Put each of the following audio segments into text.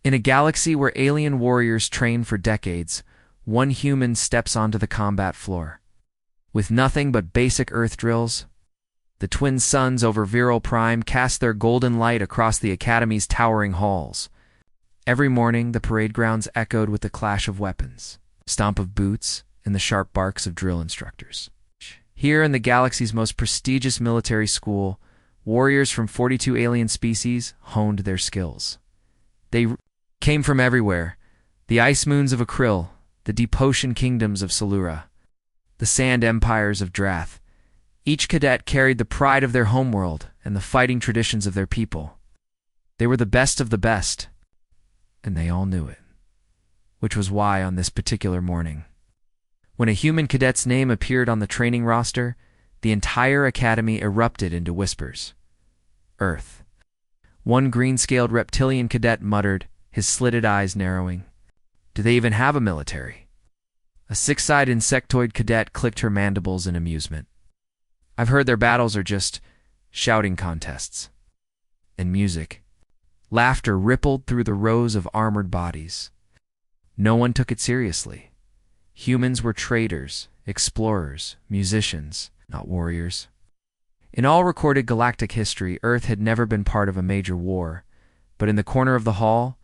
In a galaxy where alien warriors train for decades, one human steps onto the combat floor. With nothing but basic Earth drills, the twin suns over Virell Prime cast their golden light across the Academy's towering halls. Every morning, the parade grounds echoed with the clash of weapons, stomp of boots, and the sharp barks of drill instructors. Here in the galaxy's most prestigious military school, warriors from 42 alien species honed their skills. They came from everywhere: the ice moons of Akrill, the deep ocean kingdoms of Salura, the sand empires of Drath. Each cadet carried the pride of their homeworld and the fighting traditions of their people. They were the best of the best, and they all knew it. Which was why, on this particular morning, when a human cadet's name appeared on the training roster, the entire academy erupted into whispers. Earth. One green-scaled reptilian cadet muttered, his slitted eyes narrowing. Do they even have a military? A six-eyed insectoid cadet clicked her mandibles in amusement. I've heard their battles are just shouting contests. And music. Laughter rippled through the rows of armored bodies. No one took it seriously. Humans were traders, explorers, musicians, not warriors. In all recorded galactic history, Earth had never been part of a major war, but in the corner of the hall,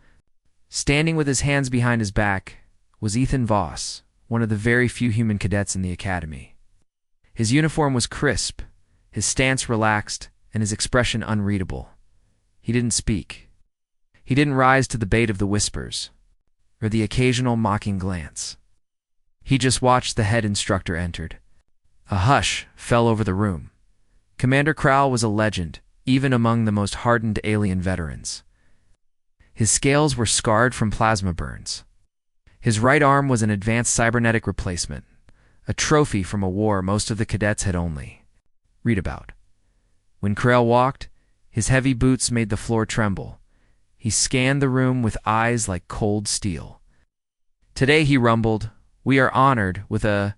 standing with his hands behind his back, was Hfy Voss, one of the very few human cadets in the academy. His uniform was crisp, his stance relaxed, and his expression unreadable. He didn't speak. He didn't rise to the bait of the whispers, or the occasional mocking glance. He just watched the head instructor entered. A hush fell over the room. Commander Krall was a legend, even among the most hardened alien veterans. His scales were scarred from plasma burns. His right arm was an advanced cybernetic replacement, a trophy from a war most of the cadets had only read about. When Krall walked, his heavy boots made the floor tremble. He scanned the room with eyes like cold steel. Today, he rumbled, we are honored with a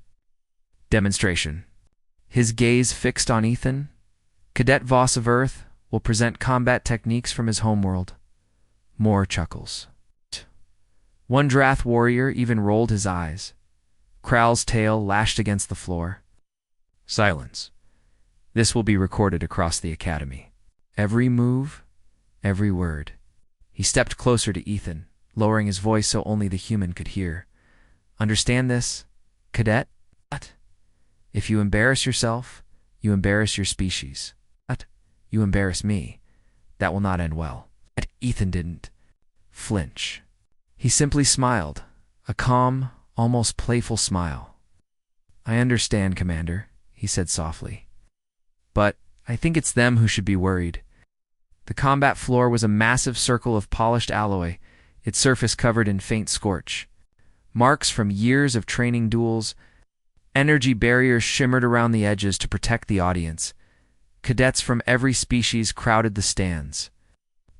demonstration. His gaze fixed on Hfy. Cadet Voss of Earth will present combat techniques from his homeworld. More chuckles. One Drath warrior even rolled his eyes. Krall's tail lashed against the floor. Silence. This will be recorded across the academy. Every move, every word. He stepped closer to Hfy, lowering his voice so only the human could hear. Understand this, cadet? If you embarrass yourself, you embarrass your species. You embarrass me. That will not end well. Hfy didn't flinch. He simply smiled, a calm, almost playful smile. I understand, Commander, he said softly. But I think it's them who should be worried. The combat floor was a massive circle of polished alloy, its surface covered in faint scorch. Marks from years of training duels. Energy barriers shimmered around the edges to protect the audience. Cadets from every species crowded the stands,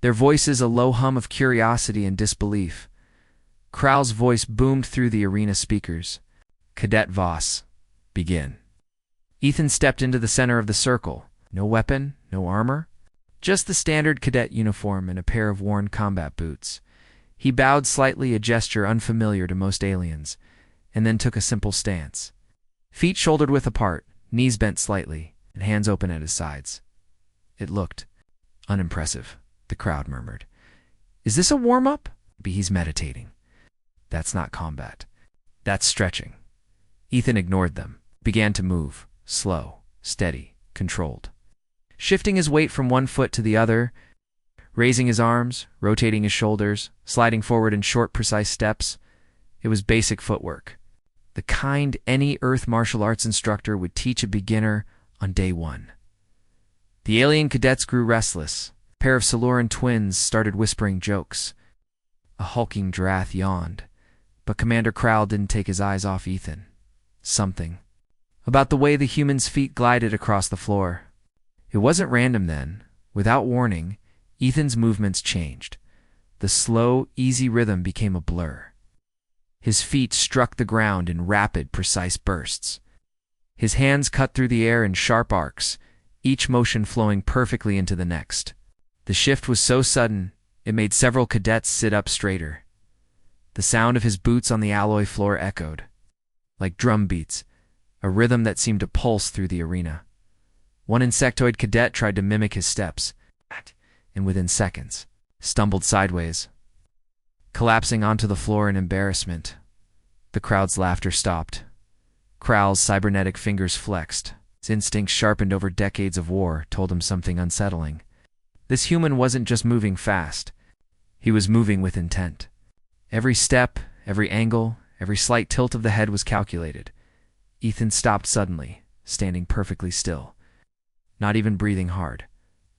their voices a low hum of curiosity and disbelief. Krall's voice boomed through the arena speakers. Cadet Voss, begin. Hfy stepped into the center of the circle. No weapon, no armor, just the standard cadet uniform and a pair of worn combat boots. He bowed slightly, a gesture unfamiliar to most aliens, and then took a simple stance. Feet shoulder-width apart, knees bent slightly, and hands open at his sides. It looked unimpressive, the crowd murmured. Is this a warm-up? Maybe he's meditating. That's not combat. That's stretching. Hfy ignored them, began to move, slow, steady, controlled. Shifting his weight from one foot to the other, raising his arms, rotating his shoulders, sliding forward in short, precise steps. It was basic footwork, the kind any Earth martial arts instructor would teach a beginner on day one. The alien cadets grew restless. A pair of Saluran twins started whispering jokes. A hulking Drath yawned, but Commander Krall didn't take his eyes off Hfy. Something about the way the human's feet glided across the floor. It wasn't random then. Without warning, Hfy's movements changed. The slow, easy rhythm became a blur. His feet struck the ground in rapid, precise bursts. His hands cut through the air in sharp arcs, each motion flowing perfectly into the next. The shift was so sudden, It made several cadets sit up straighter. The sound of his boots on the alloy floor echoed, like drum beats, a rhythm that seemed to pulse through the arena. One insectoid cadet tried to mimic his steps, and within seconds, stumbled sideways, collapsing onto the floor in embarrassment. The crowd's laughter stopped. Kral's cybernetic fingers flexed. His instincts sharpened over decades of war told him something unsettling. This human wasn't just moving fast. He was moving with intent. Every step, every angle, every slight tilt of the head was calculated. Ethan stopped suddenly, standing perfectly still, not even breathing hard.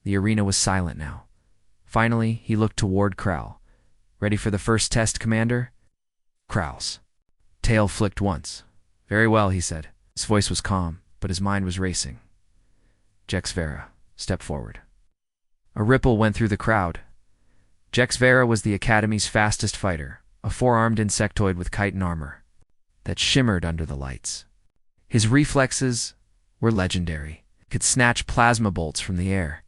The arena was silent now. Finally, he looked toward Kral. Ready for the first test, Commander? Kral's tail flicked once. Very well, he said. His voice was calm, but his mind was racing. Jex Vera, step forward. A ripple went through the crowd. Jex Vera was the Academy's fastest fighter, a four-armed insectoid with chitin armor that shimmered under the lights. His reflexes were legendary. He could snatch plasma bolts from the air.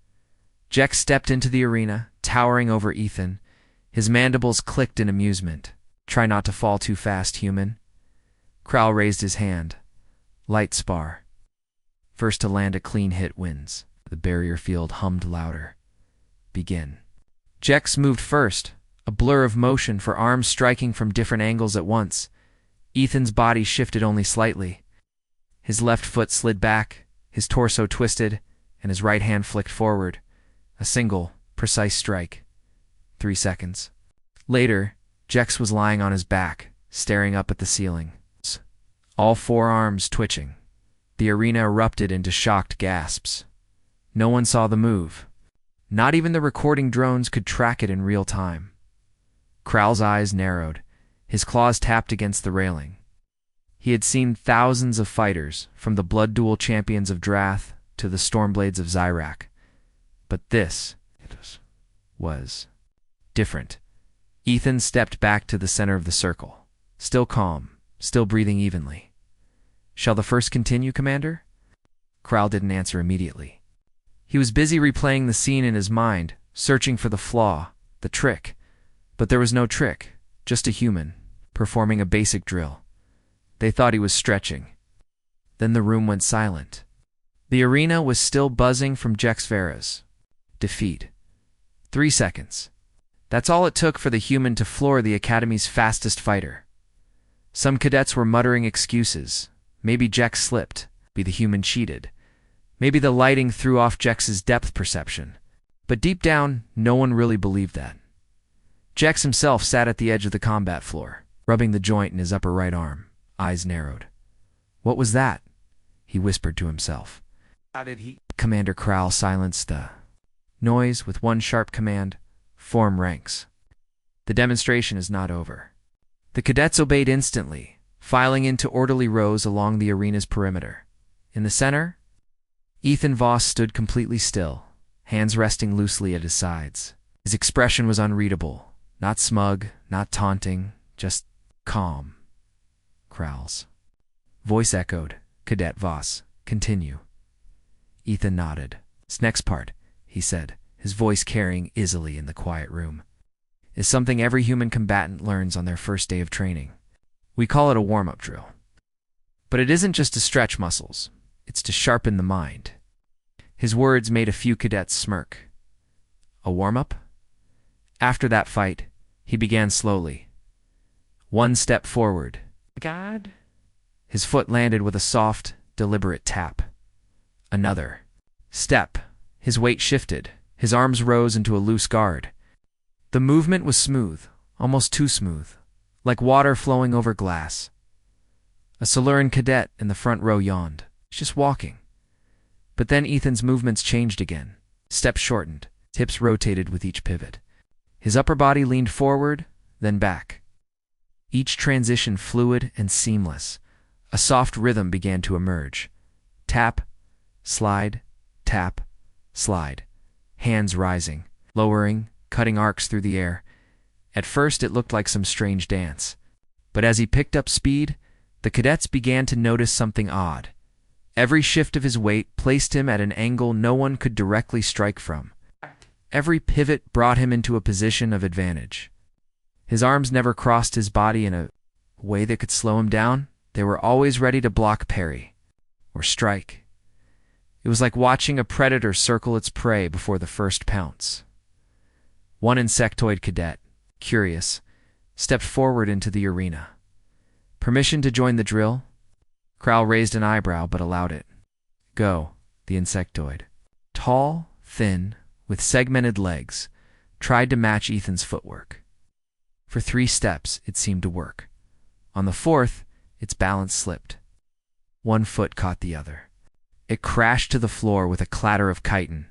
Jex stepped into the arena, towering over Ethan. His mandibles clicked in amusement. Try not to fall too fast, human. Kral raised his hand. Light spar. First to land a clean hit wins. The barrier field hummed louder. Begin. Jex moved first, a blur of motion for arms striking from different angles at once. Ethan's body shifted only slightly. His left foot slid back, his torso twisted, and his right hand flicked forward. A single, precise strike. 3 seconds. Later, Jex was lying on his back, staring up at the ceiling, all four arms twitching. The arena erupted into shocked gasps. No one saw the move. Not even the recording drones could track it in real time. Kral's eyes narrowed. His claws tapped against the railing. He had seen thousands of fighters, from the Blood Duel champions of Drath to the Stormblades of Zyrak. But this was different. Ethan stepped back to the center of the circle, still calm, still breathing evenly. Shall the first continue, Commander? Kral didn't answer immediately. He was busy replaying the scene in his mind, searching for the flaw, the trick. But there was no trick, just a human, performing a basic drill. They thought he was stretching. Then the room went silent. The arena was still buzzing from Jex Vera's defeat. 3 seconds. That's all it took for the human to floor the Academy's fastest fighter. Some cadets were muttering excuses. Maybe Jex slipped. Maybe the human cheated. Maybe the lighting threw off Jex's depth perception. But deep down, no one really believed that. Jex himself sat at the edge of the combat floor, rubbing the joint in his upper right arm, eyes narrowed. What was that? He whispered to himself. How did he? Commander Kral silenced the noise with one sharp command. Form ranks. The demonstration is not over. The cadets obeyed instantly, filing into orderly rows along the arena's perimeter. In the center, Ethan Voss stood completely still, hands resting loosely at his sides. His expression was unreadable, not smug, not taunting, just calm. Kral's voice echoed, Cadet Voss, continue. Ethan nodded. This next part, he said, his voice carrying easily in the quiet room, is something every human combatant learns on their first day of training. We call it a warm-up drill. But it isn't just to stretch muscles, it's to sharpen the mind. His words made a few cadets smirk. A warm-up? After that fight, he began slowly. One step forward. God? His foot landed with a soft, deliberate tap. Another step. His weight shifted. His arms rose into a loose guard. The movement was smooth, almost too smooth, like water flowing over glass. A Soluran cadet in the front row yawned. He's just walking. But then Ethan's movements changed again. Steps shortened, hips rotated with each pivot. His upper body leaned forward, then back. Each transition fluid and seamless. A soft rhythm began to emerge. Tap, slide, tap, slide. Hands rising, lowering, cutting arcs through the air. At first it looked like some strange dance. But as he picked up speed, the cadets began to notice something odd. Every shift of his weight placed him at an angle no one could directly strike from. Every pivot brought him into a position of advantage. His arms never crossed his body in a way that could slow him down. They were always ready to block parry or strike. It was like watching a predator circle its prey before the first pounce. One insectoid cadet, curious, stepped forward into the arena. Permission to join the drill? Crowl raised an eyebrow but allowed it. Go, the insectoid. Tall, thin, with segmented legs, tried to match Ethan's footwork. For 3 steps, it seemed to work. On the 4th, its balance slipped. One foot caught the other. It crashed to the floor with a clatter of chitin.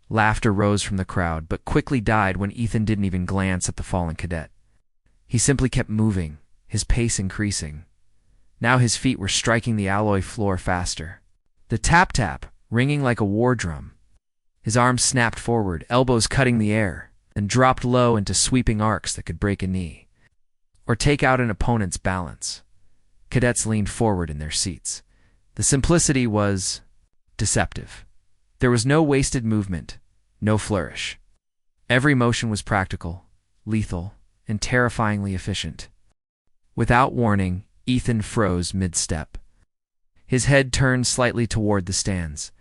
Laughter rose from the crowd, but quickly died when Ethan didn't even glance at the fallen cadet. He simply kept moving, his pace increasing. Now his feet were striking the alloy floor faster. The tap-tap, ringing like a war drum. His arms snapped forward, elbows cutting the air, and dropped low into sweeping arcs that could break a knee or take out an opponent's balance. Cadets leaned forward in their seats. The simplicity was deceptive. There was no wasted movement, no flourish. Every motion was practical, lethal, and terrifyingly efficient. Without warning, Ethan froze mid-step. His head turned slightly toward the stands.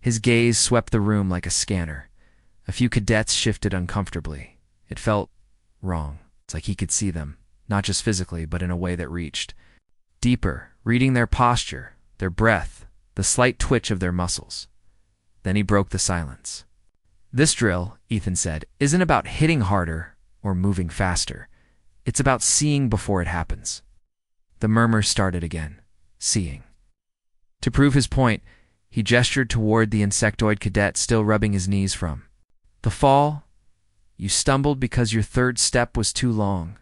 His gaze swept the room like a scanner. A few cadets shifted uncomfortably. It felt wrong. It's like he could see them, not just physically, but in a way that reached deeper, reading their posture, their breath, the slight twitch of their muscles. Then he broke the silence. This drill, Ethan said, isn't about hitting harder or moving faster. It's about seeing before it happens. The murmur started again. Seeing. To prove his point, he gestured toward the insectoid cadet still rubbing his knees from. The fall? You stumbled because your 3rd step was too long.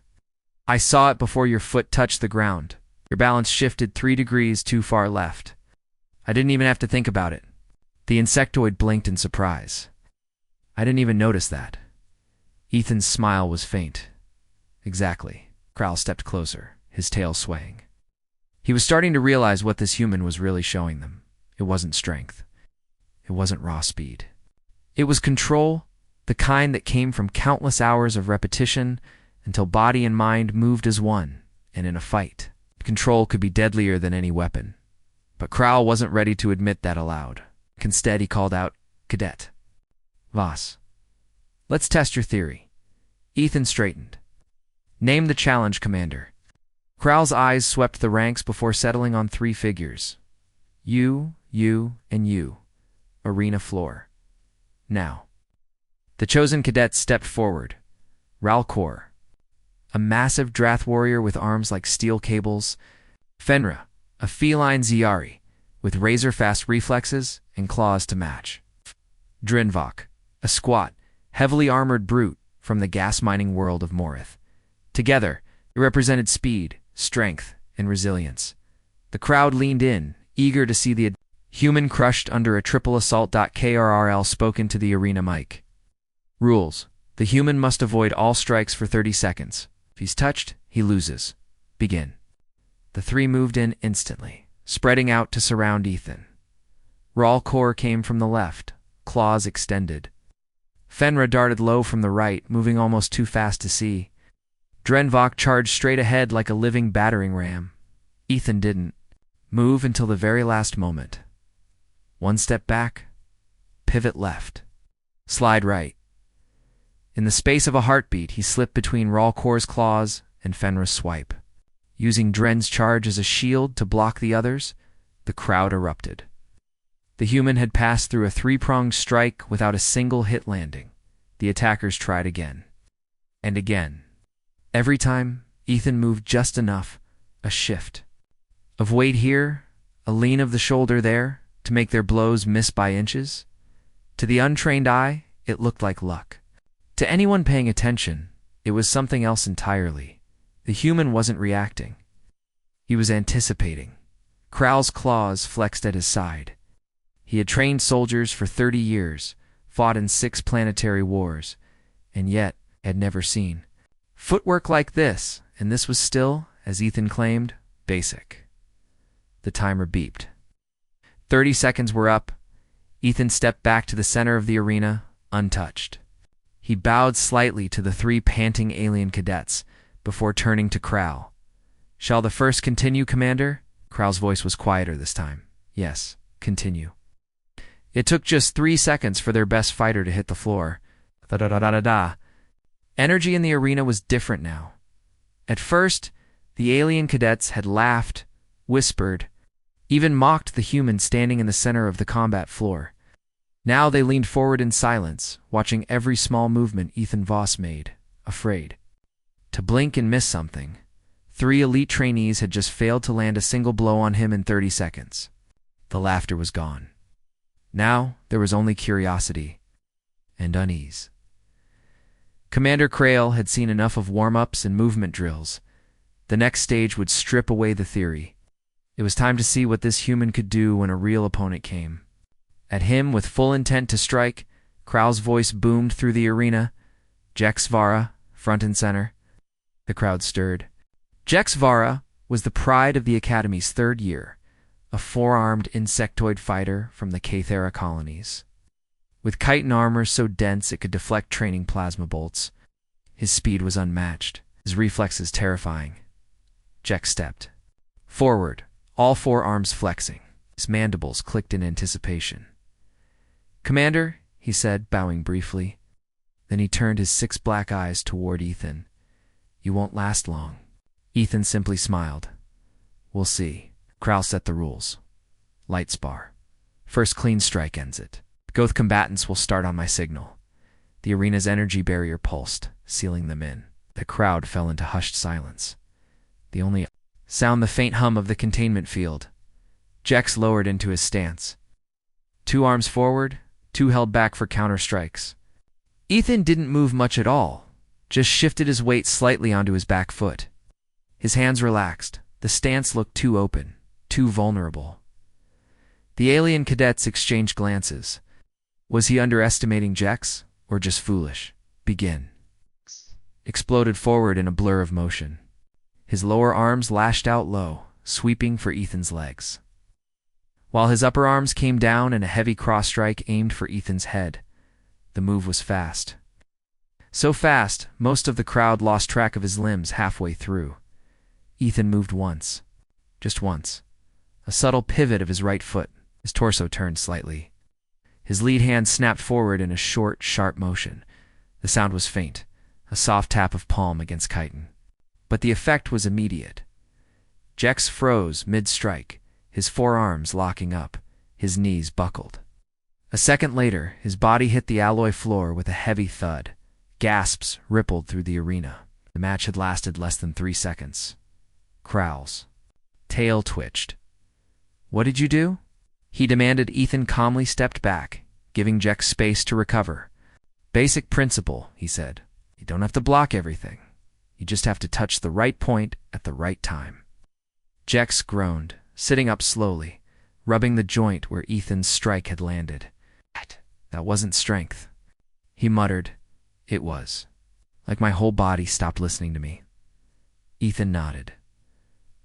I saw it before your foot touched the ground. Your balance shifted 3 degrees too far left. I didn't even have to think about it. The insectoid blinked in surprise. I didn't even notice that. Ethan's smile was faint. Exactly. Crowl stepped closer, his tail swaying. He was starting to realize what this human was really showing them. It wasn't strength. It wasn't raw speed. It was control, the kind that came from countless hours of repetition until body and mind moved as one, and in a fight. Control could be deadlier than any weapon. But Crowl wasn't ready to admit that aloud. Instead, he called out, Cadet. Voss. Let's test your theory. Ethan straightened. Name the challenge, Commander. Crowl's eyes swept the ranks before settling on 3 figures. You, and you. Arena floor. Now. The chosen cadet stepped forward. Ralcor. A massive Drath warrior with arms like steel cables. Fenra, a feline Ziari, with razor-fast reflexes and claws to match. Drinvok, a squat, heavily armored brute from the gas-mining world of Morith. Together, it represented speed, strength, and resilience. The crowd leaned in, eager to see the human crushed under a triple assault. KRRL spoke into the arena mic. Rules. The human must avoid all strikes for 30 seconds. If he's touched, he loses. Begin. The 3 moved in instantly, spreading out to surround Ethan. Ralcor came from the left, claws extended. Fenra darted low from the right, moving almost too fast to see. Drenvok charged straight ahead like a living battering ram. Ethan didn't move until the very last moment. 1 step back, pivot left, slide right. In the space of a heartbeat, he slipped between Ralcor's claws and Fenra's swipe. Using Dren's charge as a shield to block the others, the crowd erupted. The human had passed through a 3-pronged strike without a single hit landing. The attackers tried again. And again. Every time, Ethan moved just enough, a shift. Of weight here, a lean of the shoulder there, to make their blows miss by inches. To the untrained eye, it looked like luck. To anyone paying attention, it was something else entirely. The human wasn't reacting. He was anticipating. Crowl's claws flexed at his side. He had trained soldiers for 30 years, fought in 6 planetary wars, and yet had never seen footwork like this, and this was still, as Ethan claimed, basic. The timer beeped. 30 seconds were up. Ethan stepped back to the center of the arena, untouched. He bowed slightly to the three panting alien cadets before turning to Crow. "Shall the first continue, Commander?" Crow's voice was quieter this time. "Yes, continue." It took just 3 seconds for their best fighter to hit the floor. Da-da-da-da-da-da. Energy in the arena was different now. At first, the alien cadets had laughed, whispered, even mocked the human standing in the center of the combat floor. Now they leaned forward in silence, watching every small movement Ethan Voss made, afraid to blink and miss something. 3 elite trainees had just failed to land a single blow on him in 30 seconds. The laughter was gone. Now there was only curiosity and unease. Commander Krail had seen enough of warm-ups and movement drills. The next stage would strip away the theory. It was time to see what this human could do when a real opponent came. At him, with full intent to strike, Krau's voice boomed through the arena. Jex Vara, front and center. The crowd stirred. Jex Vara was the pride of the Academy's 3rd year, a 4-armed insectoid fighter from the Cathera colonies. With chitin armor so dense it could deflect training plasma bolts, his speed was unmatched, his reflexes terrifying. Jex stepped forward, all 4 arms flexing. His mandibles clicked in anticipation. "Commander," he said, bowing briefly. Then he turned his 6 black eyes toward Ethan. "You won't last long." Ethan simply smiled. "We'll see." Krau set the rules. Light spar. First clean strike ends it. Both combatants will start on my signal. The arena's energy barrier pulsed, sealing them in. The crowd fell into hushed silence. The only sound the faint hum of the containment field. Jex lowered into his stance. 2 arms forward, 2 held back for counter strikes. Ethan didn't move much at all, just shifted his weight slightly onto his back foot. His hands relaxed. The stance looked too open, too vulnerable. The alien cadets exchanged glances. Was he underestimating Jex, or just foolish? "Begin." Exploded forward in a blur of motion. His lower arms lashed out low, sweeping for Ethan's legs, while his upper arms came down in a heavy cross-strike aimed for Ethan's head. The move was fast. So fast, most of the crowd lost track of his limbs halfway through. Ethan moved once. Just once. A subtle pivot of his right foot. His torso turned slightly. His lead hand snapped forward in a short, sharp motion. The sound was faint, a soft tap of palm against chitin. But the effect was immediate. Jex froze mid-strike, his forearms locking up, his knees buckled. A second later, his body hit the alloy floor with a heavy thud. Gasps rippled through the arena. The match had lasted less than 3 seconds. Crow's tail twitched. "What did you do?" he demanded. Ethan calmly stepped back, giving Jex space to recover. "Basic principle," he said. "You don't have to block everything. You just have to touch the right point at the right time." Jex groaned, sitting up slowly, rubbing the joint where Ethan's strike had landed. "That wasn't strength," he muttered. "It was. Like my whole body stopped listening to me." Ethan nodded.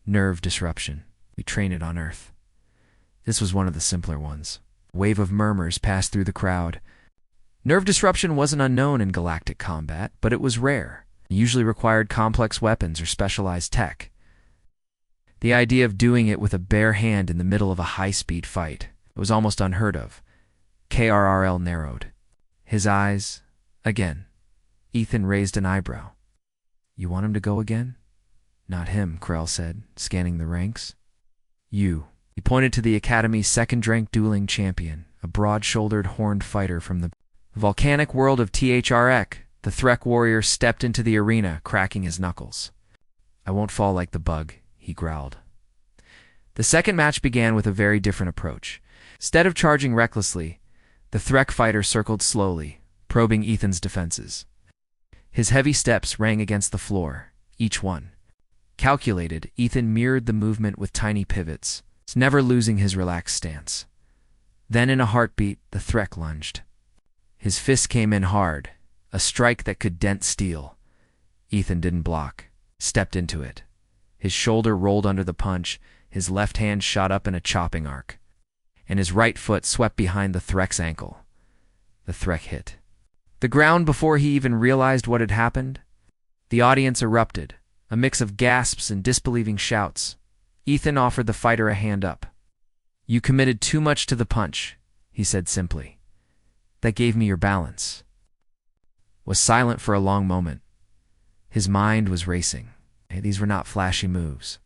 "Nerve disruption. We train it on Earth." This was one of the simpler ones. A wave of murmurs passed through the crowd. Nerve disruption wasn't unknown in galactic combat, but it was rare. It usually required complex weapons or specialized tech. The idea of doing it with a bare hand in the middle of a high-speed fight was almost unheard of. KRRL narrowed. His eyes, again. Ethan raised an eyebrow. "You want him to go again?" "Not him," Krell said, scanning the ranks. "You." He pointed to the Academy's second-ranked dueling champion, a broad-shouldered horned fighter from the volcanic world of THREK. The Threk warrior stepped into the arena, cracking his knuckles. "I won't fall like the bug," he growled. The second match began with a very different approach. Instead of charging recklessly, the Threk fighter circled slowly, probing Ethan's defenses. His heavy steps rang against the floor, each one calculated. Ethan mirrored the movement with tiny pivots, never losing his relaxed stance. Then in a heartbeat, the Threk lunged. His fist came in hard, a strike that could dent steel. Ethan didn't block, stepped into it. His shoulder rolled under the punch, his left hand shot up in a chopping arc, and his right foot swept behind the Threk's ankle. The Threk hit. The ground before he even realized what had happened. The audience erupted, a mix of gasps and disbelieving shouts. Ethan offered the fighter a hand up. "You committed too much to the punch," he said simply. "That gave me your balance." Was silent for a long moment. His mind was racing. These were not flashy moves.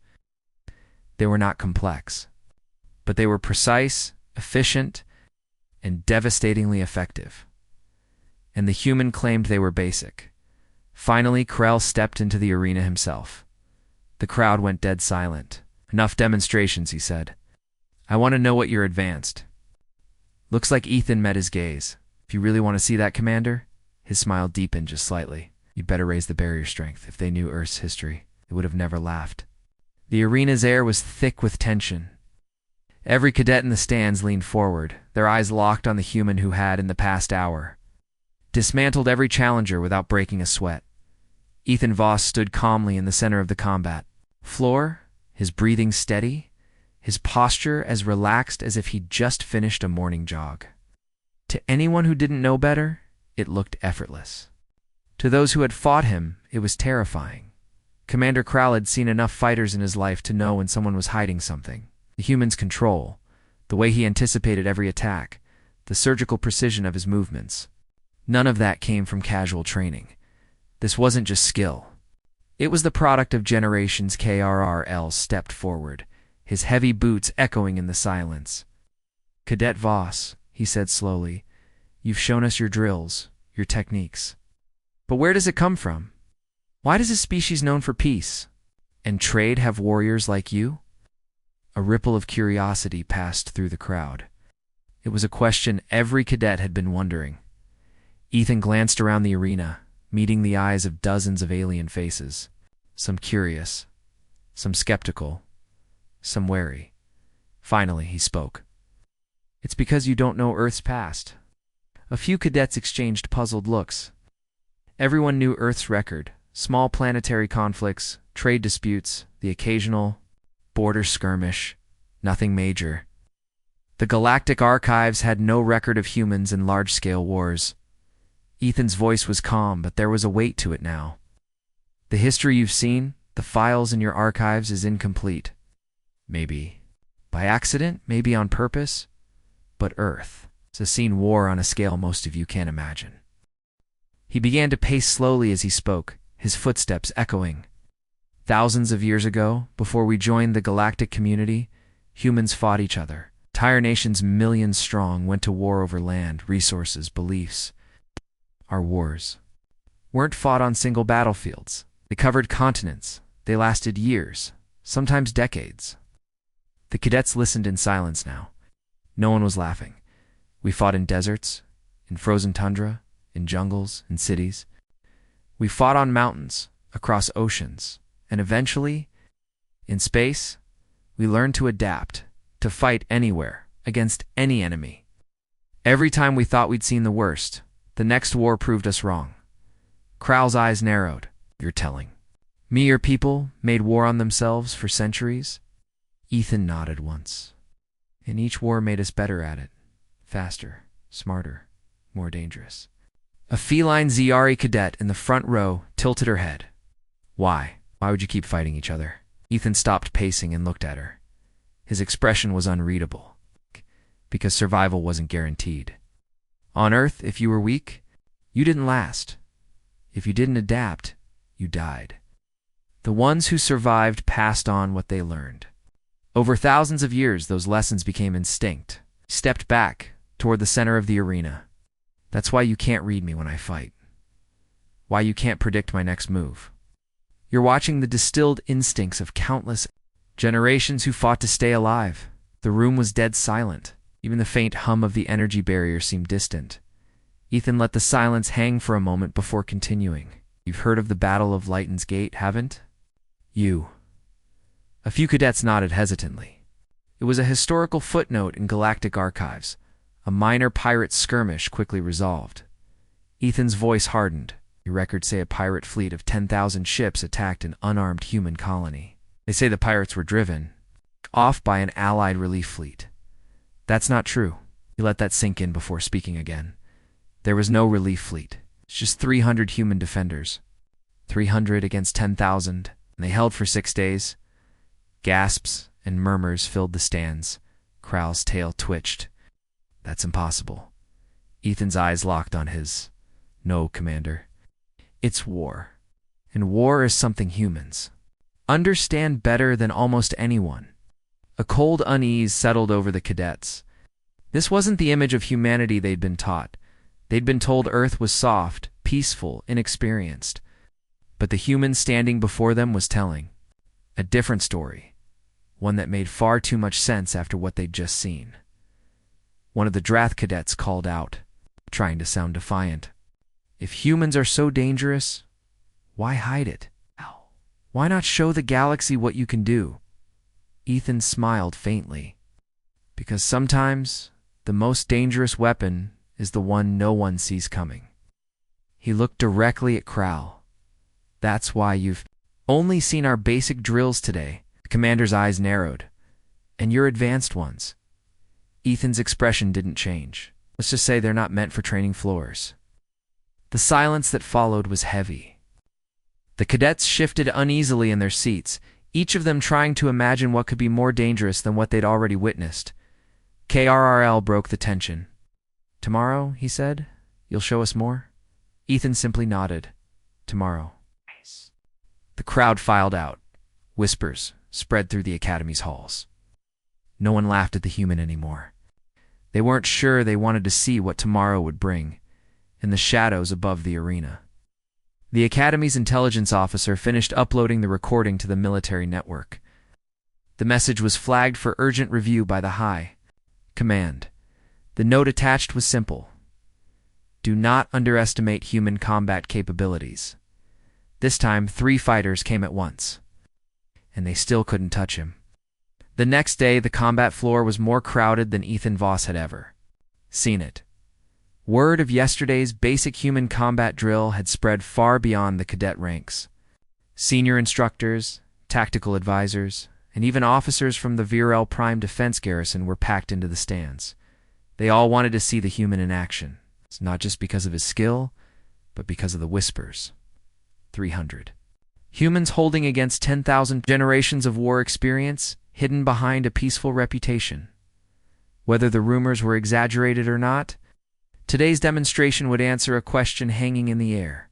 They were not complex. But they were precise, efficient, and devastatingly effective. And the human claimed they were basic. Finally, Krell stepped into the arena himself. The crowd went dead silent. "Enough demonstrations," he said. "I want to know what you're advanced." Looks like Ethan met his gaze. "If you really want to see that, Commander?" His smile deepened just slightly. "You'd better raise the barrier strength. If they knew Earth's history, they would have never laughed." The arena's air was thick with tension. Every cadet in the stands leaned forward, their eyes locked on the human who had, in the past hour, dismantled every challenger without breaking a sweat. Ethan Voss stood calmly in the center of the combat floor, his breathing steady, his posture as relaxed as if he'd just finished a morning jog. To anyone who didn't know better, it looked effortless. To those who had fought him, it was terrifying. Commander Krell had seen enough fighters in his life to know when someone was hiding something. The human's control, the way he anticipated every attack, the surgical precision of his movements. None of that came from casual training. This wasn't just skill. It was the product of generations. Krl stepped forward, his heavy boots echoing in the silence. "Cadet Voss," he said slowly, "you've shown us your drills, your techniques. But where does it come from? Why does a species known for peace and trade have warriors like you?" A ripple of curiosity passed through the crowd. It was a question every cadet had been wondering. Ethan glanced around the arena, meeting the eyes of dozens of alien faces, some curious, some skeptical, some wary. Finally, he spoke. "It's because you don't know Earth's past." A few cadets exchanged puzzled looks. Everyone knew Earth's record: small planetary conflicts, trade disputes, the occasional border skirmish, nothing major. The Galactic archives had no record of humans in large-scale wars. Ethan's voice was calm, but there was a weight to it now. "The history you've seen, the files in your archives, is incomplete. Maybe by accident, maybe on purpose, but Earth has seen war on a scale most of you can't imagine." He began to pace slowly as he spoke, his footsteps echoing. "Thousands of years ago, before we joined the galactic community, humans fought each other. Entire nations, millions strong, went to war over land, resources, beliefs. Our wars weren't fought on single battlefields. They covered continents. They lasted years, sometimes decades." The cadets listened in silence now. No one was laughing. "We fought in deserts, in frozen tundra, in jungles, in cities. We fought on mountains, across oceans, and eventually, in space, we learned to adapt, to fight anywhere, against any enemy. Every time we thought we'd seen the worst, the next war proved us wrong." Krell's eyes narrowed. "You're telling me your people made war on themselves for centuries?" Ethan nodded once. "And each war made us better at it. Faster, smarter, more dangerous." A feline Zyari cadet in the front row tilted her head. "Why? Why would you keep fighting each other?" Ethan stopped pacing and looked at her. His expression was unreadable. "Because survival wasn't guaranteed. On Earth, if you were weak, you didn't last. If you didn't adapt, you died. The ones who survived passed on what they learned. Over thousands of years, those lessons became instinct." Stepped back toward the center of the arena. "That's why you can't read me when I fight. Why you can't predict my next move. You're watching the distilled instincts of countless generations who fought to stay alive." The room was dead silent. Even the faint hum of the energy barrier seemed distant. Ethan let the silence hang for a moment before continuing. "You've heard of the Battle of Lighton's Gate, haven't you?" A few cadets nodded hesitantly. It was a historical footnote in Galactic archives, a minor pirate skirmish quickly resolved. Ethan's voice hardened. "Your records say a pirate fleet of 10,000 ships attacked an unarmed human colony. They say the pirates were driven off by an allied relief fleet. That's not true." He let that sink in before speaking again. "There was no relief fleet. It's just 300 human defenders. 300 against 10,000, and they held for 6 days. Gasps and murmurs filled the stands. Kral's tail twitched. That's impossible. Ethan's eyes locked on his. No, Commander. It's war. And war is something humans understand better than almost anyone. A cold unease settled over the cadets. This wasn't the image of humanity they'd been taught. They'd been told Earth was soft, peaceful, inexperienced. But the human standing before them was telling a different story, one that made far too much sense after what they'd just seen. One of the Drath cadets called out, trying to sound defiant. If humans are so dangerous, why hide it? Why not show the galaxy what you can do? Ethan smiled faintly. Because sometimes the most dangerous weapon is the one no one sees coming. He looked directly at Kral. That's why you've only seen our basic drills today. The commander's eyes narrowed. And your advanced ones. Ethan's expression didn't change. Let's just say they're not meant for training floors. The silence that followed was heavy. The cadets shifted uneasily in their seats, each of them trying to imagine what could be more dangerous than what they'd already witnessed. KRRL broke the tension. Tomorrow, he said, you'll show us more? Ethan simply nodded. Tomorrow. The crowd filed out. Whispers spread through the academy's halls. No one laughed at the human anymore. They weren't sure they wanted to see what tomorrow would bring, in the shadows above the arena. The Academy's intelligence officer finished uploading the recording to the military network. The message was flagged for urgent review by the High Command. The note attached was simple. Do not underestimate human combat capabilities. This time, 3 fighters came at once, and they still couldn't touch him. The next day, the combat floor was more crowded than Ethan Voss had ever seen it. Word of yesterday's basic human combat drill had spread far beyond the cadet ranks. Senior instructors, tactical advisors, and even officers from the Virell Prime defense garrison were packed into the stands. They all wanted to see the human in action, not just because of his skill, but because of the whispers. 300. Humans holding against 10,000 generations of war experience, hidden behind a peaceful reputation. Whether the rumors were exaggerated or not, today's demonstration would answer a question hanging in the air.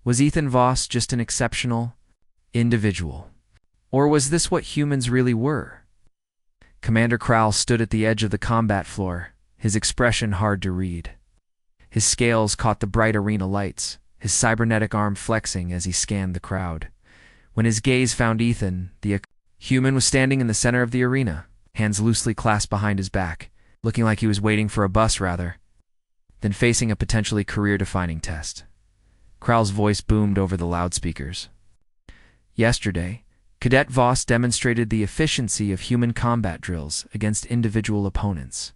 Was Ethan Voss just an exceptional individual? Or was this what humans really were? Commander Kral stood at the edge of the combat floor, his expression hard to read. His scales caught the bright arena lights, his cybernetic arm flexing as he scanned the crowd. When his gaze found Ethan, the human was standing in the center of the arena, hands loosely clasped behind his back, looking like he was waiting for a bus rather than facing a potentially career-defining test. Kral's voice boomed over the loudspeakers. Yesterday, Cadet Voss demonstrated the efficiency of human combat drills against individual opponents.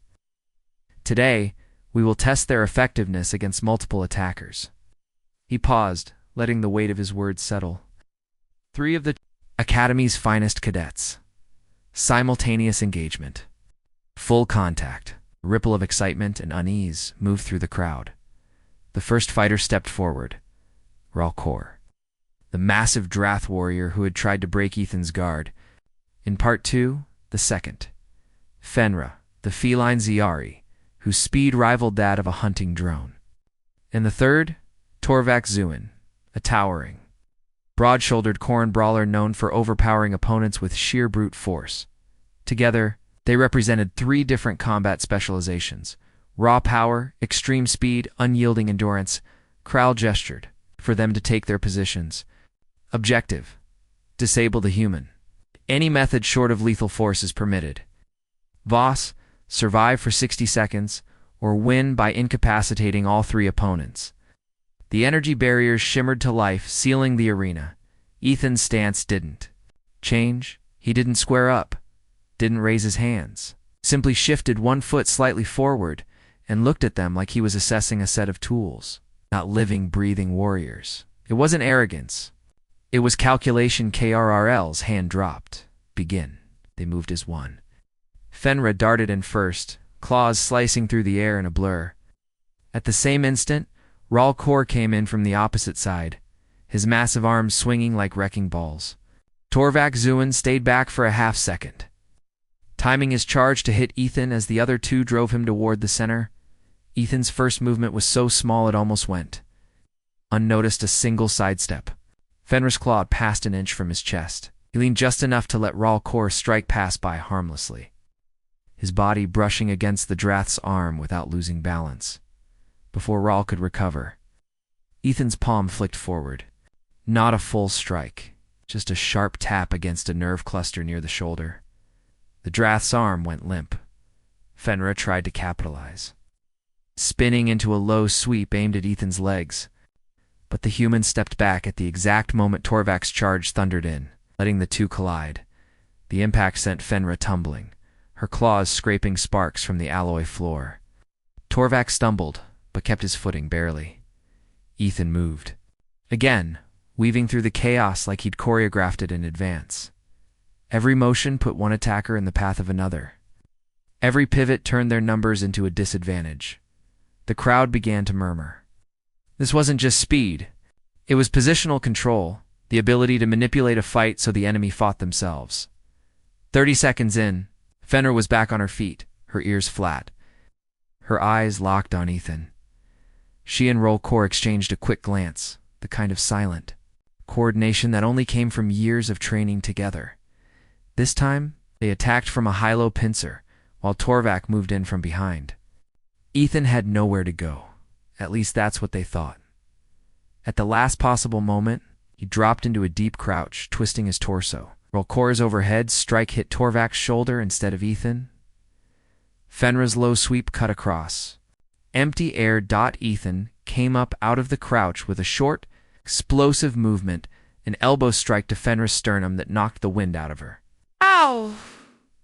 Today, we will test their effectiveness against multiple attackers. He paused, letting the weight of his words settle. 3 of the Academy's finest cadets. Simultaneous engagement. Full contact. A ripple of excitement and unease moved through the crowd. The first fighter stepped forward. Virell, the massive Drath warrior who had tried to break Ethan's guard. In part 2, the second. Fenra, the feline Ziari, whose speed rivaled that of a hunting drone. In the third, Torvak Zuin, a towering, broad-shouldered Corn brawler known for overpowering opponents with sheer brute force. Together, they represented 3 different combat specializations: raw power, extreme speed, unyielding endurance. Kral gestured for them to take their positions. Objective: disable the human. Any method short of lethal force is permitted. Voss, survive for 60 seconds, or win by incapacitating all 3 opponents. The energy barriers shimmered to life, sealing the arena. Ethan's stance didn't change. He didn't square up, didn't raise his hands, simply shifted 1 foot slightly forward and looked at them like he was assessing a set of tools, not living, breathing warriors. It wasn't arrogance. It was calculation. KRRL's hand dropped. Begin. They moved as one. Fenra darted in first, claws slicing through the air in a blur. At the same instant, Virell came in from the opposite side, his massive arms swinging like wrecking balls. Torvak Zuin stayed back for a half second, timing his charge to hit Ethan as the other two drove him toward the center. Ethan's first movement was so small it almost went unnoticed, a single sidestep. Fenrir's claw passed an inch from his chest. He leaned just enough to let Virell strike pass by harmlessly, his body brushing against the Drath's arm without losing balance. Before Virell could recover, Ethan's palm flicked forward. Not a full strike, just a sharp tap against a nerve cluster near the shoulder. The Drath's arm went limp. Fenrir tried to capitalize, spinning into a low sweep aimed at Ethan's legs. But the human stepped back at the exact moment Torvak's charge thundered in, letting the two collide. The impact sent Fenrir tumbling, her claws scraping sparks from the alloy floor. Torvak stumbled, but kept his footing barely. Ethan moved. Again, weaving through the chaos like he'd choreographed it in advance. Every motion put one attacker in the path of another. Every pivot turned their numbers into a disadvantage. The crowd began to murmur. This wasn't just speed. It was positional control, the ability to manipulate a fight so the enemy fought themselves. 30 seconds in, Fenrir was back on her feet, her ears flat, her eyes locked on Ethan. She and Virell exchanged a quick glance, the kind of silent coordination that only came from years of training together. This time, they attacked from a high-low pincer, while Torvak moved in from behind. Ethan had nowhere to go. At least that's what they thought. At the last possible moment, he dropped into a deep crouch, twisting his torso. Virell's overhead strike hit Torvak's shoulder instead of Ethan. Fenrir's low sweep cut across. Empty air. Ethan came up out of the crouch with a short, explosive movement, an elbow strike to Fenrir's sternum that knocked the wind out of her. Ow!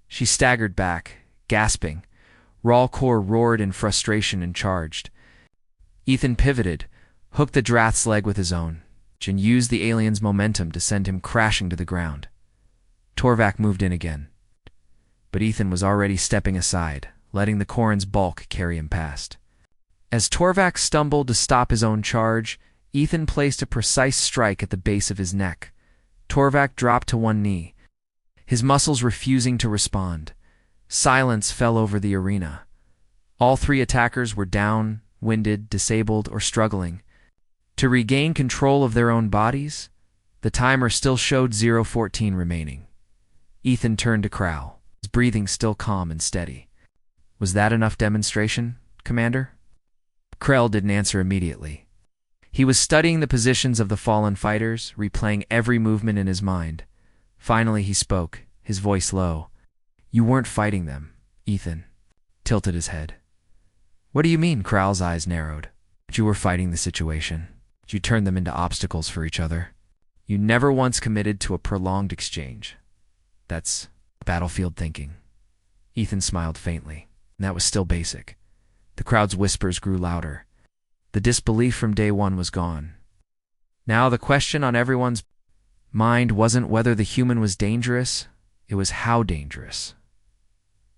She staggered back, gasping. Virell roared in frustration and charged. Ethan pivoted, hooked the Drath's leg with his own, and used the alien's momentum to send him crashing to the ground. Torvak moved in again, but Ethan was already stepping aside, letting the Corran's bulk carry him past. As Torvak stumbled to stop his own charge, Ethan placed a precise strike at the base of his neck. Torvak dropped to one knee, his muscles refusing to respond. Silence fell over the arena. All three attackers were down, winded, disabled, or struggling to regain control of their own bodies. The timer still showed 0:14 remaining. Ethan turned to Crow, his breathing still calm and steady. Was that enough demonstration, Commander? Krell didn't answer immediately. He was studying the positions of the fallen fighters, replaying every movement in his mind. Finally he spoke, his voice low. You weren't fighting them, Ethan. Tilted his head. What do you mean? Krell's eyes narrowed. But you were fighting the situation. You turned them into obstacles for each other. You never once committed to a prolonged exchange. That's battlefield thinking. Ethan smiled faintly, and that was still basic. The crowd's whispers grew louder. The disbelief from day one was gone. Now the question on everyone's mind wasn't whether the human was dangerous, it was how dangerous.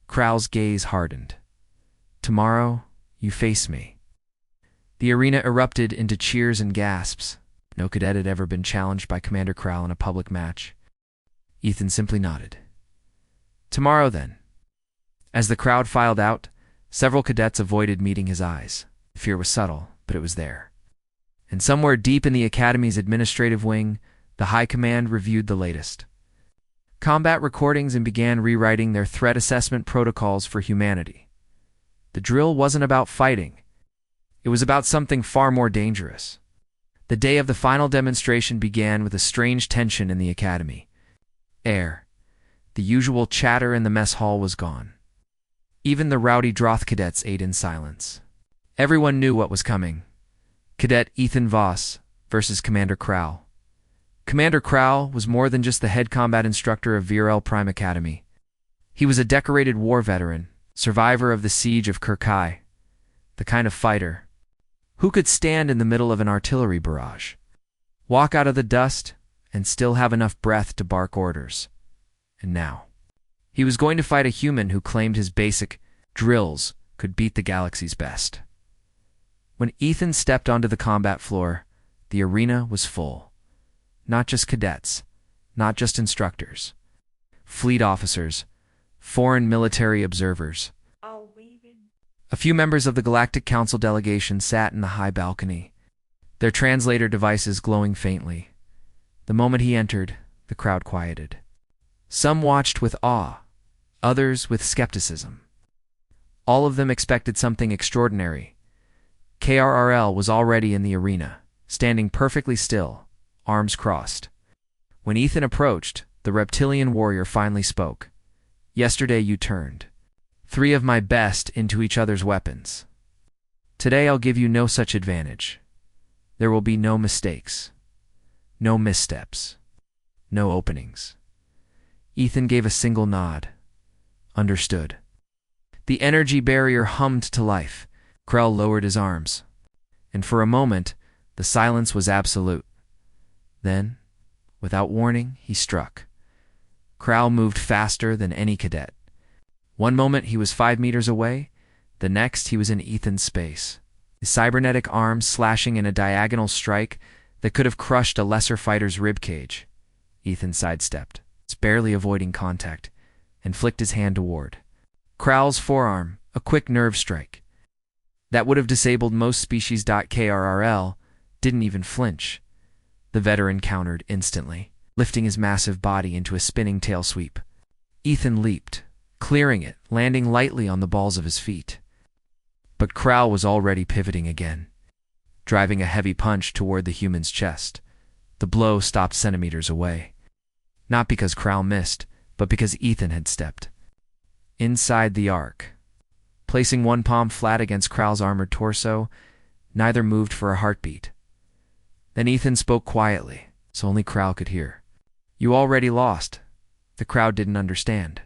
Krell's gaze hardened. Tomorrow, you face me. The arena erupted into cheers and gasps. No cadet had ever been challenged by Commander Krell in a public match. Ethan simply nodded. Tomorrow, then. As the crowd filed out, several cadets avoided meeting his eyes. Fear was subtle, but it was there. And somewhere deep in the Academy's administrative wing, the High Command reviewed the latest combat recordings and began rewriting their threat assessment protocols for humanity. The drill wasn't about fighting. It was about something far more dangerous. The day of the final demonstration began with a strange tension in the Academy. The usual chatter in the mess hall was gone. Even the rowdy Droth cadets ate in silence. Everyone knew what was coming. Cadet Ethan Voss versus Commander Krell. Commander Krell was more than just the head combat instructor of Virell Prime Academy. He was a decorated war veteran, survivor of the siege of Hfy, the kind of fighter who could stand in the middle of an artillery barrage, walk out of the dust, and still have enough breath to bark orders. And now, he was going to fight a human who claimed his basic drills could beat the galaxy's best. When Ethan stepped onto the combat floor, the arena was full. Not just cadets, not just instructors, fleet officers, foreign military observers. A few members of the Galactic Council delegation sat in the high balcony, their translator devices glowing faintly. The moment he entered, the crowd quieted. Some watched with awe, others with skepticism. All of them expected something extraordinary. KRRL was already in the arena, standing perfectly still, arms crossed. When Ethan approached, the reptilian warrior finally spoke. "Yesterday you turned 3 of my best into each other's weapons. Today I'll give you no such advantage. There will be no mistakes, no missteps, no openings." Ethan gave a single nod. Understood. The energy barrier hummed to life. Krell lowered his arms, and for a moment, the silence was absolute. Then, without warning, he struck. Krell moved faster than any cadet. One moment he was 5 meters away, the next he was in Ethan's space, his cybernetic arms slashing in a diagonal strike that could have crushed a lesser fighter's ribcage. Ethan sidestepped, barely avoiding contact, and flicked his hand toward Krell's forearm, a quick nerve strike. That would have disabled most species. KRRL didn't even flinch. The veteran countered instantly, lifting his massive body into a spinning tail sweep. Ethan leaped, clearing it, landing lightly on the balls of his feet. But Krell was already pivoting again, driving a heavy punch toward the human's chest. The blow stopped centimeters away. Not because Krell missed, but because Ethan had stepped inside the arc. Placing one palm flat against Krell's armored torso, neither moved for a heartbeat. Then Ethan spoke quietly, so only Krell could hear. "You already lost." The crowd didn't understand.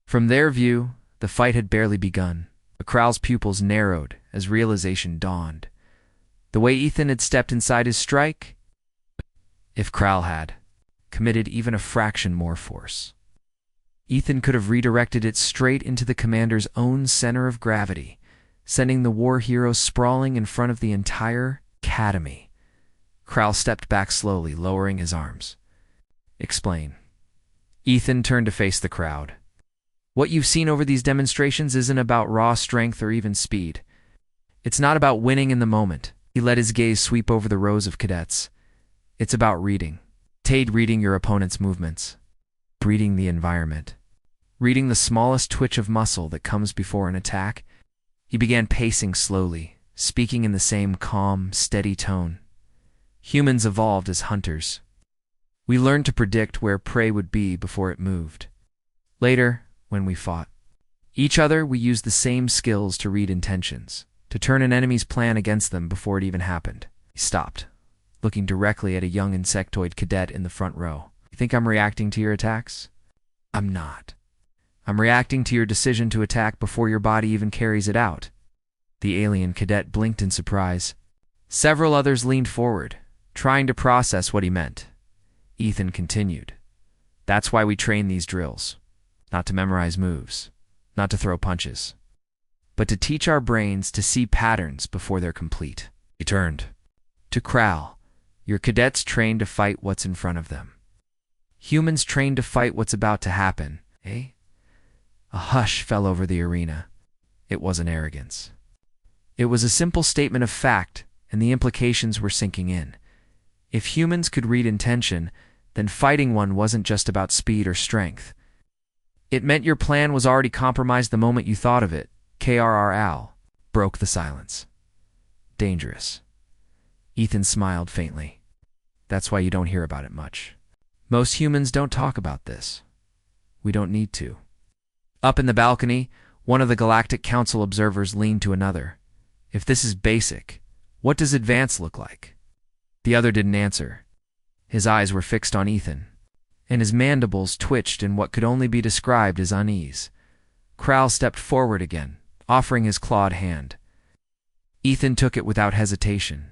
From their view, the fight had barely begun, but Krell's pupils narrowed as realization dawned. The way Ethan had stepped inside his strike, if Krell had committed even a fraction more force, Ethan could have redirected it straight into the commander's own center of gravity, sending the war hero sprawling in front of the entire academy. Krell stepped back slowly, lowering his arms. "Explain." Ethan turned to face the crowd. "What you've seen over these demonstrations isn't about raw strength or even speed. It's not about winning in the moment." He let his gaze sweep over the rows of cadets. "It's about reading. Reading your opponent's movements. Reading the environment. Reading the smallest twitch of muscle that comes before an attack." He began pacing slowly, speaking in the same calm, steady tone. "Humans evolved as hunters. We learned to predict where prey would be before it moved. Later, when we fought each other, we used the same skills to read intentions, to turn an enemy's plan against them before it even happened." He stopped, looking directly at a young insectoid cadet in the front row. "You think I'm reacting to your attacks? I'm not. I'm reacting to your decision to attack before your body even carries it out." The alien cadet blinked in surprise. Several others leaned forward, trying to process what he meant. Ethan continued. "That's why we train these drills. Not to memorize moves, not to throw punches, but to teach our brains to see patterns before they're complete." He turned to Krell. "Your cadets train to fight what's in front of them. Humans train to fight what's about to happen, eh?" A hush fell over the arena. It wasn't arrogance. It was a simple statement of fact, and the implications were sinking in. If humans could read intention, then fighting one wasn't just about speed or strength. It meant your plan was already compromised the moment you thought of it. KRRL broke the silence. "Dangerous." Ethan smiled faintly. "That's why you don't hear about it much. Most humans don't talk about this. We don't need to." Up in the balcony, one of the Galactic Council observers leaned to another. "If this is basic, what does advanced look like?" The other didn't answer. His eyes were fixed on Ethan, and his mandibles twitched in what could only be described as unease. Krell stepped forward again, offering his clawed hand. Ethan took it without hesitation.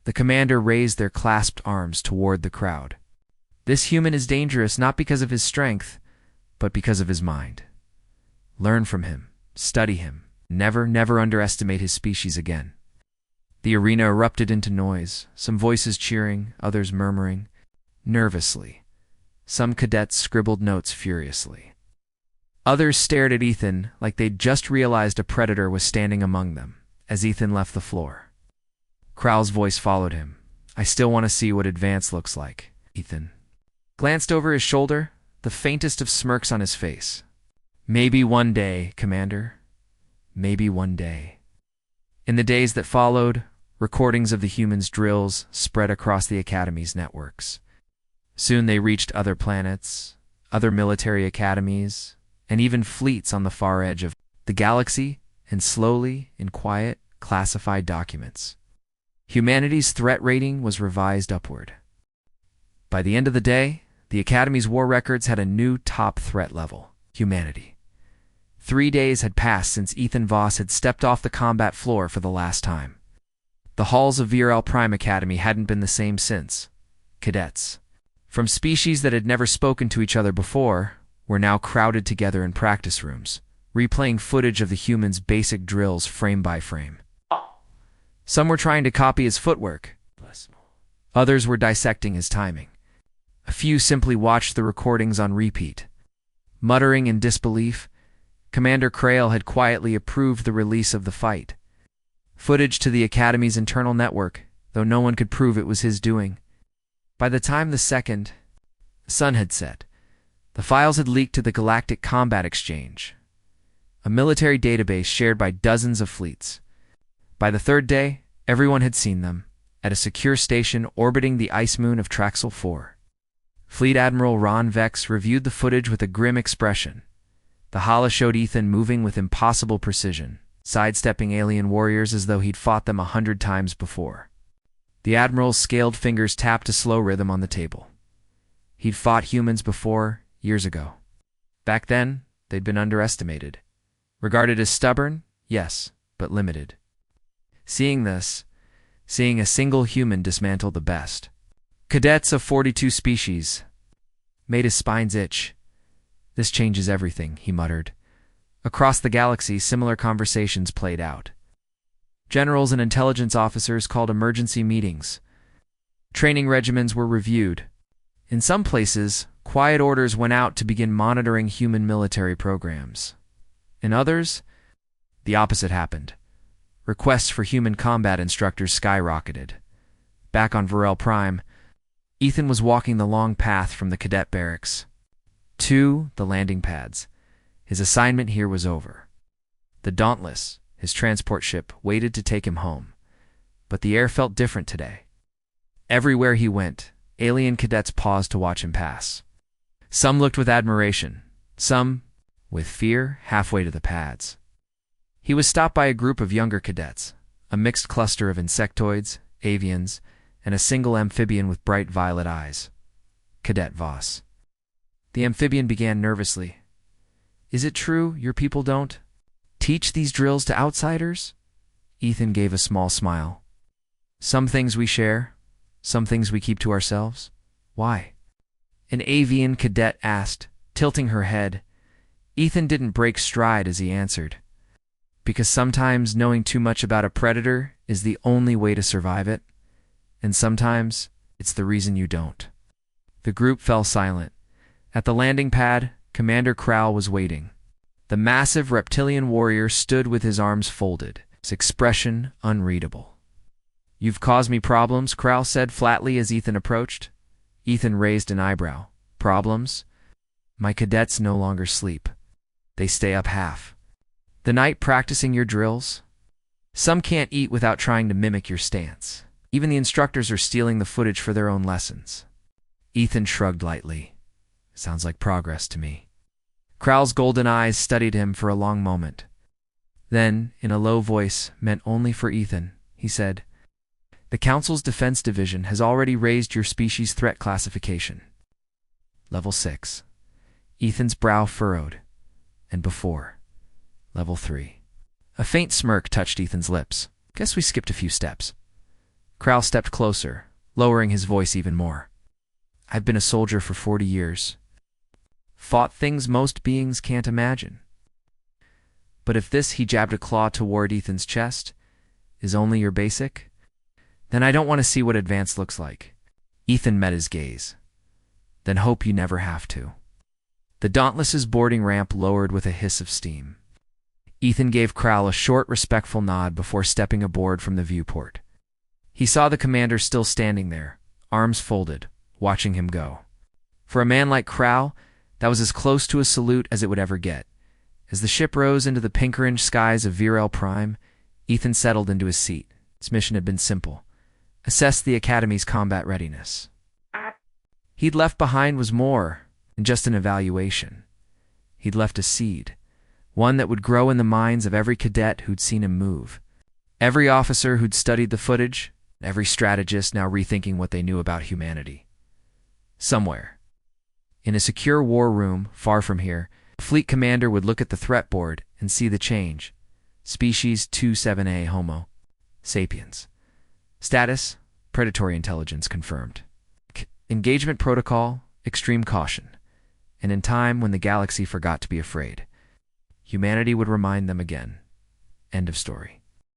The commander raised their clasped arms toward the crowd. "This human is dangerous not because of his strength, but because of his mind. Learn from him, study him, never underestimate his species again." The arena erupted into noise, some voices cheering, others murmuring. Nervously, some cadets scribbled notes furiously. Others stared at Ethan like they'd just realized a predator was standing among them, as Ethan left the floor. Kral's voice followed him. I still want to see what advance looks like, Ethan. Glanced over his shoulder, the faintest of smirks on his face. Maybe one day, Commander. Maybe one day. In the days that followed, recordings of the humans' drills spread across the Academy's networks. Soon they reached other planets, other military academies, and even fleets on the far edge of the galaxy, and slowly, in quiet, classified documents. Humanity's threat rating was revised upward. By the end of the day, the Academy's war records had a new top threat level: humanity. 3 days had passed since Ethan Voss had stepped off the combat floor for the last time. The halls of Virell Prime Academy hadn't been the same since. Cadets, from species that had never spoken to each other before, were now crowded together in practice rooms, replaying footage of the humans' basic drills frame by frame. Some were trying to copy his footwork. Others were dissecting his timing. A few simply watched the recordings on repeat. Muttering in disbelief, Commander Krale had quietly approved the release of the fight. Footage to the Academy's internal network, though no one could prove it was his doing. By the time the sun had set, the files had leaked to the Galactic Combat Exchange, a military database shared by dozens of fleets. By the third day, everyone had seen them, at a secure station orbiting the ice moon of Traxel 4. Fleet Admiral Ron Vex reviewed the footage with a grim expression. The holo showed Ethan moving with impossible precision, sidestepping alien warriors as though he'd fought them 100 times before. The Admiral's scaled fingers tapped a slow rhythm on the table. He'd fought humans before, years ago. Back then, they'd been underestimated. Regarded as stubborn, yes, but limited. Seeing this, seeing a single human dismantle the best. Cadets of 42 species. Made his spines itch. This changes everything, he muttered. Across the galaxy, similar conversations played out. Generals and intelligence officers called emergency meetings. Training regimens were reviewed. In some places, quiet orders went out to begin monitoring human military programs. In others, the opposite happened. Requests for human combat instructors skyrocketed. Back on Virell Prime, Ethan was walking the long path from the cadet barracks to the landing pads. His assignment here was over. The Dauntless, his transport ship, waited to take him home. But the air felt different today. Everywhere he went, alien cadets paused to watch him pass. Some looked with admiration, some with fear halfway to the pads. He was stopped by a group of younger cadets, a mixed cluster of insectoids, avians, and a single amphibian with bright violet eyes. Cadet Voss. The amphibian began nervously. Is it true your people don't teach these drills to outsiders? Ethan gave a small smile. Some things we share, some things we keep to ourselves. Why? An avian cadet asked, tilting her head. Ethan didn't break stride as he answered. Because sometimes knowing too much about a predator is the only way to survive it, and sometimes it's the reason you don't. The group fell silent. At the landing pad, Commander Krale was waiting. The massive reptilian warrior stood with his arms folded, his expression unreadable. You've caused me problems, Krale said flatly as Ethan approached. Ethan raised an eyebrow. Problems? My cadets no longer sleep. They stay up half the night practicing your drills. Some can't eat without trying to mimic your stance. Even the instructors are stealing the footage for their own lessons. Ethan shrugged lightly. Sounds like progress to me. Krale's golden eyes studied him for a long moment. Then, in a low voice, meant only for Ethan, he said, The Council's Defense Division has already raised your species threat classification. Level 6. Ethan's brow furrowed. And before. Level 3. A faint smirk touched Ethan's lips. Guess we skipped a few steps. Krale stepped closer, lowering his voice even more. I've been a soldier for 40 years. Fought things most beings can't imagine. But if this, he jabbed a claw toward Ethan's chest, is only your basic, Then I don't want to see what advanced looks like. Ethan met his gaze. Then hope you never have to. The Dauntless's boarding ramp lowered with a hiss of steam. Ethan gave Krall a short, respectful nod before stepping aboard from the viewport. He saw the commander still standing there, arms folded, watching him go. For a man like Krall, that was as close to a salute as it would ever get. As the ship rose into the pink-orange skies of Virell Prime, Ethan settled into his seat. His mission had been simple: assess the Academy's combat readiness. He'd left behind was more than just an evaluation. He'd left a seed, one that would grow in the minds of every cadet who'd seen him move, every officer who'd studied the footage, every strategist now rethinking what they knew about humanity. Somewhere, in a secure war room far from here, a fleet commander would look at the threat board and see the change. Species 27A Homo sapiens. Status: predatory intelligence confirmed. Engagement protocol: extreme caution. And in time when the galaxy forgot to be afraid, humanity would remind them again. End of story.